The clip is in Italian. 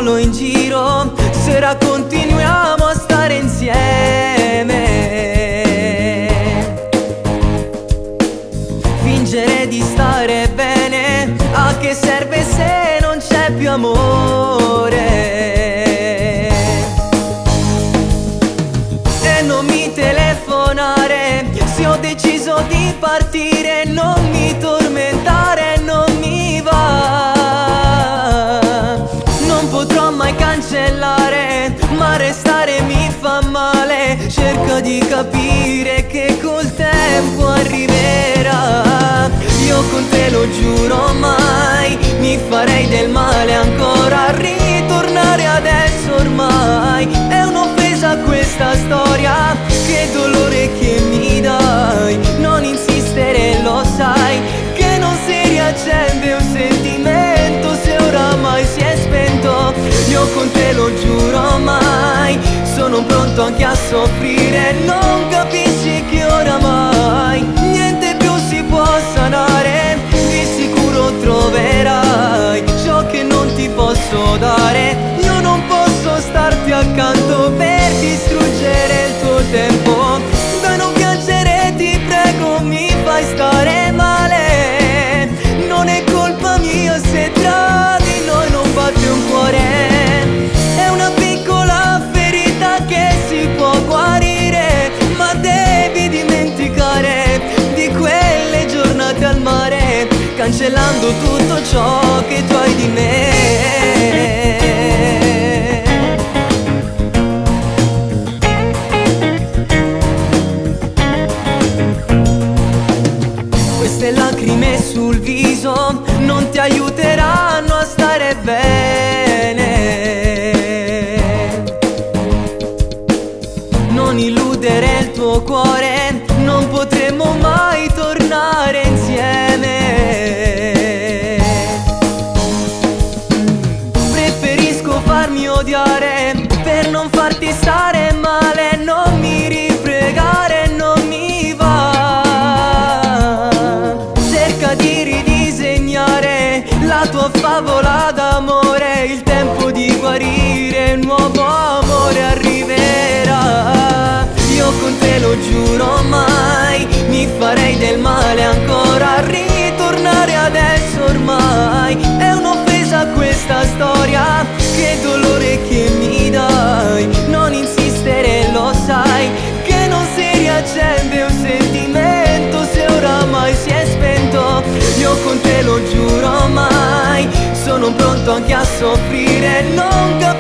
solo in giro se ora continuiamo a stare insieme. Fingere di stare bene, a che serve se non c'è più amore? E non mi telefonare se ho deciso di partire, non mi tormentare, non mi va. Non potrò mai cancellare, ma restare mi fa male. Cerca di capire che col tempo arriverà. Io con te lo giuro mai mi farei del male ancora a ritornare adesso ormai. È un'offesa questa storia, che dolore che mi dai. Non insistere, lo sai che non si riaccende un sentimento se oramai si è spento. Io con te lo giuro mai sono pronto anche a soffrire. Non capisci che oramai niente più si può sanare. Di sicuro troverai ciò che non ti posso dare. Io non posso starti accanto per distruggere il tuo tempo. Da non piangere ti prego, mi fai stare male. Non è colpa mia se tra di noi non batte un cuore. È una piccola ferita che si può guarire, ma devi dimenticare di quelle giornate al mare, cancellando tutto ciò che tu hai di me. Queste lacrime sul viso non ti aiuteranno a stare bene. Non illudere il tuo cuore, non potremo mai tornare insieme. Preferisco farmi odiare per non farti stare male. Non mi ripregare, non mi va. Cerca di ridisegnare la tua favola d'amore. Il tempo di guarire, un nuovo amore arriverà. Io con te lo giuro mai mi farei del male ancora a ritornare adesso ormai. È un'offesa questa storia, che dolore che mi dai. Non insistere, lo sai che non si riaccende un sentimento se oramai si è spento. Io con te lo giuro mai sono pronto anche a soffrire. Non capisco